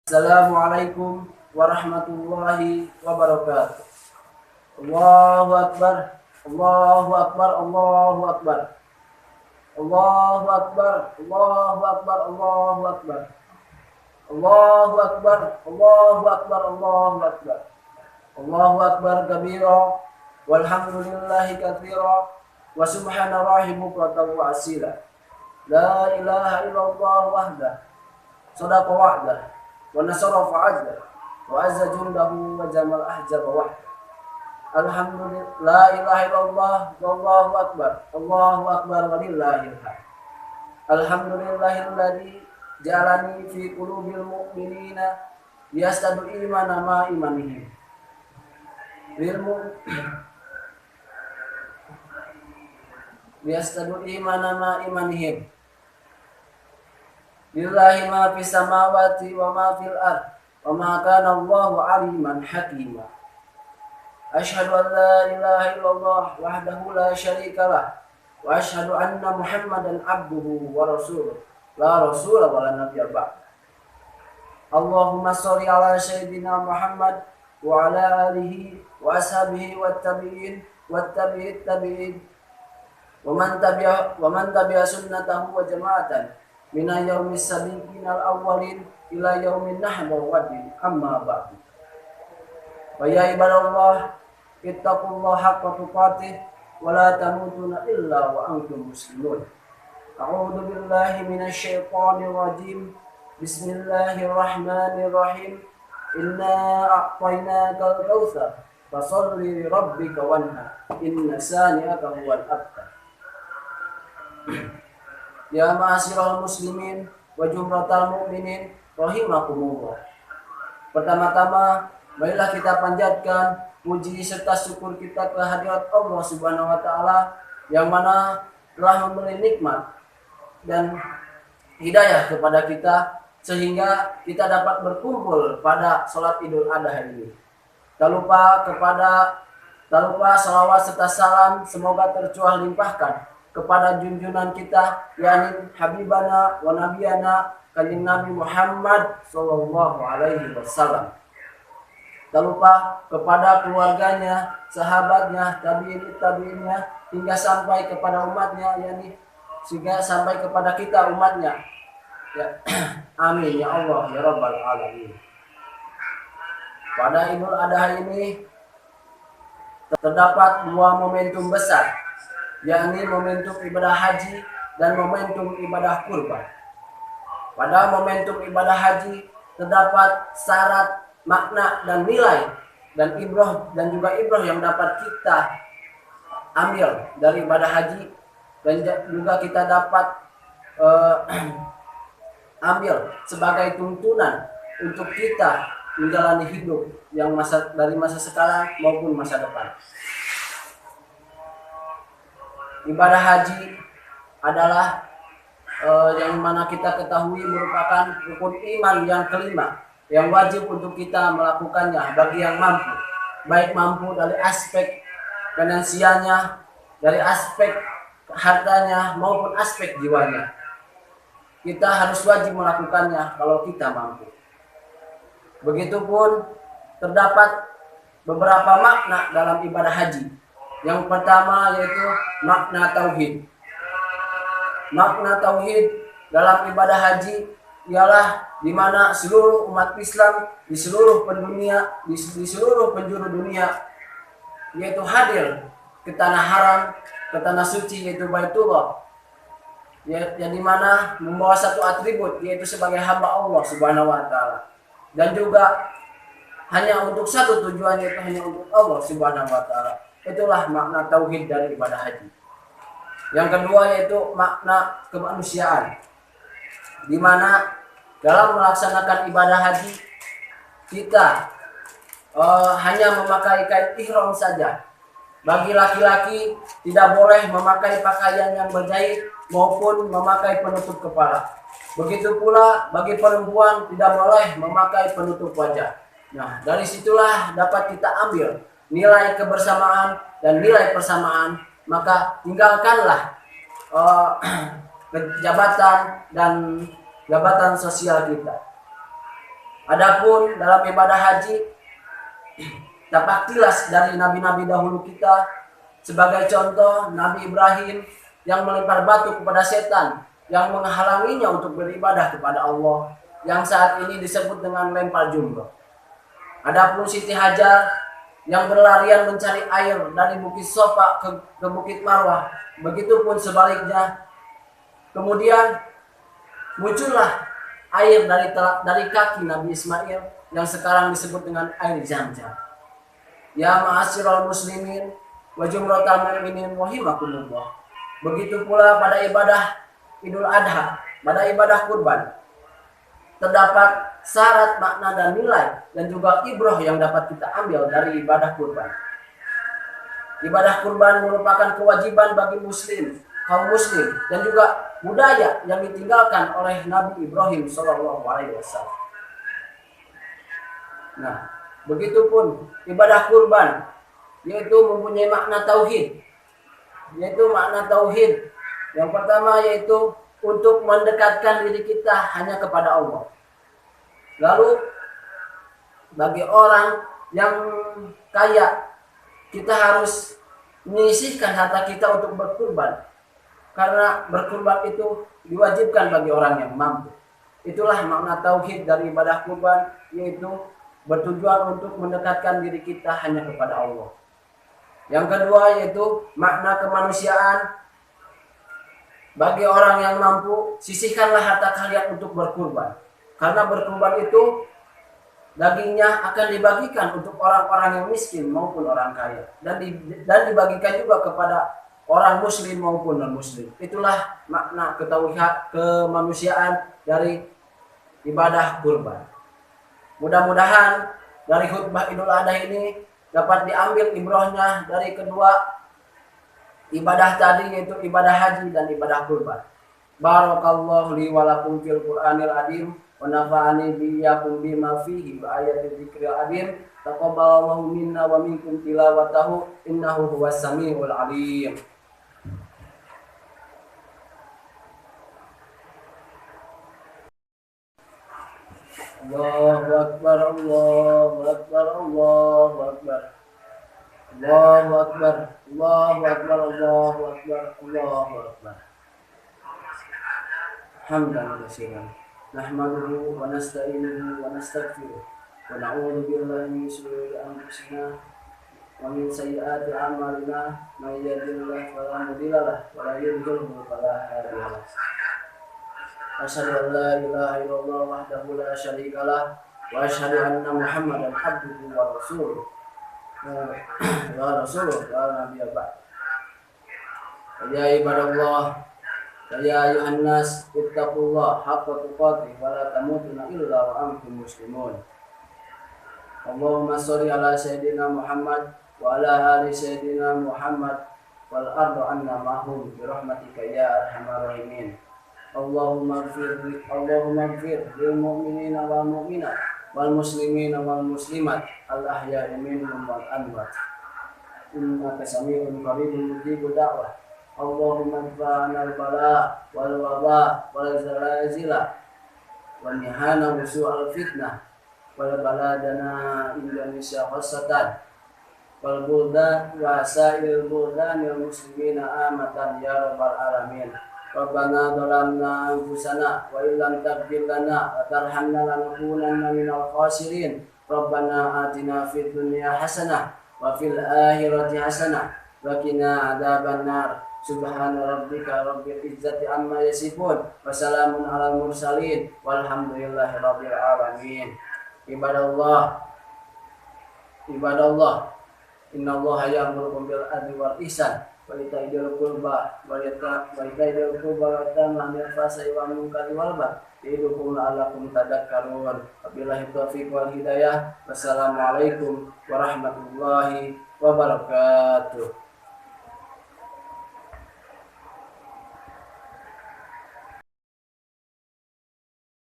Assalamualaikum warahmatullahi wabarakatuh. Allahu akbar, Allahu akbar, Allahu akbar. Allahu akbar, Allahu akbar, Allahu akbar. Allahu akbar, Allahu akbar, Allahu akbar. Allahu akbar kabira walhamdulillahi katsira wa subhanallahi bukratan wa asila. La ilaha illallah wahdah. Sadaqa wa'dah. Wa nasara fa'adda wa azza jundahu wa jamal ahzaba wahda. Alhamdulillah, la ilaha illallah, wallahu akbar, Allahu akbar walillahil hamd. Alhamdulillahilladzi ja'alani fi qulubil mu'minina yastadu imana ma imanihim. Yastadu imana ma imanihim. Lillahi ma fis samawati wa ma fil ard wa ma kana Allahu aliman hakima. Asyhadu an la ilaha illallah wahdahu la syarika lah wa asyhadu anna Muhammadan abduhu wa rasuluh la rasula wa la nabiyya ba'd. Allahumma shalli ala sayyidina Muhammad wa ala alihi wa ashabihi wat tabi'in wat tabi'it tabi'in wa man tabi'a sunnatahu wa jama'atan mina yaumis sabiqinal awwalin ila yaumin nahdar wadin amma ba'du. Wa ya ibadallah ittaqullaha haqqa tuqatih wa la tamutunna illa wa antum muslimun. A'udzu billahi minasy syaithanir rajim. Bismillahirrahmanirrahim. Inna a'tainakal kautsar fasholli li rabbika wanhar. Inna sani'aka huwal abtar. Ya ma'asyiral muslimin wa jumratal mu'minin rahimakumullah. Pertama-tama, marilah kita panjatkan puji serta syukur kita kehadirat Allah Subhanahu wa taala yang mana telah memberi nikmat dan hidayah kepada kita sehingga kita dapat berkumpul pada salat Idul Adha ini. Tak lupa salawat serta salam semoga tercurah limpahkan kepada junjungan kita yakni habibana wa nabiyana kanjeng Nabi Muhammad sallallahu alaihi wasallam. Tak lupa kepada keluarganya, sahabatnya, tabi'innya hingga sampai kepada umatnya yakni sehingga sampai kepada kita umatnya. Ya, amin ya Allah ya rabbal alamin. Pada Idul Adha ini terdapat dua momentum besar, yakni momentum ibadah haji dan momentum ibadah kurban. Pada momentum ibadah haji terdapat syarat, makna dan nilai dan ibrah dan juga ibrah yang dapat kita ambil dari ibadah haji dan juga kita dapat ambil sebagai tuntunan untuk kita menjalani hidup yang dari masa sekarang maupun masa depan. Ibadah haji adalah yang mana kita ketahui merupakan rukun iman yang kelima yang wajib untuk kita melakukannya bagi yang mampu, baik mampu dari aspek finansialnya, dari aspek hartanya maupun aspek jiwanya. Kita harus wajib melakukannya kalau kita mampu. Begitupun terdapat beberapa makna dalam ibadah haji. Yang pertama yaitu makna tauhid. Makna tauhid dalam ibadah haji ialah di mana seluruh umat Islam di seluruh penjuru dunia yaitu hadir ke tanah haram, ke tanah suci yaitu Baitullah. Yang di mana membawa satu atribut yaitu sebagai hamba Allah Subhanahu wa taala. Dan juga hanya untuk satu tujuan yaitu hanya untuk Allah Subhanahu wa taala. Itulah makna tauhid dari ibadah haji. Yang kedua yaitu makna kemanusiaan. Di mana dalam melaksanakan ibadah haji kita hanya memakai kain ihram saja. Bagi laki-laki tidak boleh memakai pakaian yang berjahit maupun memakai penutup kepala. Begitu pula bagi perempuan tidak boleh memakai penutup wajah. Nah, dari situlah dapat kita ambil nilai kebersamaan dan nilai persamaan. Maka tinggalkanlah jabatan dan jabatan sosial kita. Adapun dalam ibadah haji, dapat kilas dari nabi-nabi dahulu kita. Sebagai contoh, Nabi Ibrahim yang melempar batu kepada setan, yang menghalanginya untuk beribadah kepada Allah, yang saat ini disebut dengan lempar jumroh. Adapun Siti Hajar yang berlarian mencari air dari Bukit Sofa ke Bukit Marwah, begitupun sebaliknya. Kemudian muncullah air dari kaki Nabi Ismail yang sekarang disebut dengan air Zam-Zam. Ya ma'asyiral muslimin wa jumratal mu'minin rahimakumullah. Begitu pula pada ibadah Idul Adha, pada ibadah kurban, terdapat syarat, makna dan nilai dan juga ibrah yang dapat kita ambil dari ibadah kurban. Ibadah kurban merupakan kewajiban bagi muslim, kaum muslim, dan juga budaya yang ditinggalkan oleh Nabi Ibrahim SAW. Nah, begitupun ibadah kurban, yaitu mempunyai makna tauhid. Yang pertama yaitu untuk mendekatkan diri kita hanya kepada Allah. Lalu bagi orang yang kaya, kita harus menyisihkan harta kita untuk berkurban, karena berkurban itu diwajibkan bagi orang yang mampu. Itulah makna tauhid dari ibadah kurban, yaitu bertujuan untuk mendekatkan diri kita hanya kepada Allah. Yang kedua yaitu makna kemanusiaan. Bagi orang yang mampu, sisihkanlah harta kalian untuk berkurban, karena berkurban itu dagingnya akan dibagikan untuk orang-orang yang miskin maupun orang kaya, dan dibagikan juga kepada orang muslim maupun non muslim. Itulah makna kemanusiaan dari ibadah kurban. Mudah-mudahan dari khutbah Idul Adha ini dapat diambil ibrahnya dari kedua ibadah tadi, yaitu ibadah haji dan ibadah kurban. Barakallahu li wa lakum fil Qur'anil azim wa nafa'ani biyyakum bima fihi wa ayatil dzikril azim. Taqabbalallahu minna wa minkum tilawatahu innahu huwas samiul alim. Allahu akbar, Allahu akbar, Allahu akbar. Allahu akbar, Allahu akbar, Allahu akbar, Allahu akbar. Hamdan katsiran. Nahmaduhu wa nasta'inuhu wa nastaghfiruh. Wa na'udzu billahi min shururi anfusina wa min sayyiati a'malina. May yahdihillahu fala mudilla lahu wa may yudlil fala hadiya lahu. Asyhadu an la ilaha illallah wahdahu la syarika lahu wa asyhadu anna Muhammadan abduhu wa rasuluh. Ya Rasulullah, ya Nabi Abad. Ya ibadallah, ya ayuhan nas, ittaqullah haqqa tuqatih wa la tamutunna illa wa antum muslimun. Allahumma sholli ala sayyidina Muhammad wa ala ali sayyidina Muhammad wal ardu anna ma'hum bi rahmatika ya arhamar rahimin. Allahumma ighfir lil mu'minina wal mu'minat wal muslimina wal muslimat al ahya'i minhum wal amwat innaka sami'un qaribun mujibud da'wah. Allahumma adfa'na al bala wal waba wal zalazila wa nihana usu'al fitnah wal baladana Indonesia khassatan wal buldan wa sa'il buldanil muslimina amatan ya rabbal alamin. Rabbana dhalamna anfusana wa illam taghfir lana wa tarhamna lanakunanna minal khasirin. Rabbana atina fid dunya hasanah wa fil akhirati hasanah wa qina adzabannar. Subhana rabbika rabbil izzati amma yasifun wa salamun alal mursalin walhamdulillahi rabbil alamin. Ibadallah, innallaha ya'muru bil adli wal ihsan wa itaidil qurba wa yatanha 'anil fahsya'i wal munkari wal baghi ya'idukum la'allakum tadhakkarun. Wabillahi taufiq wal hidayah. Wassalamualaikum warahmatullahi wabarakatuh.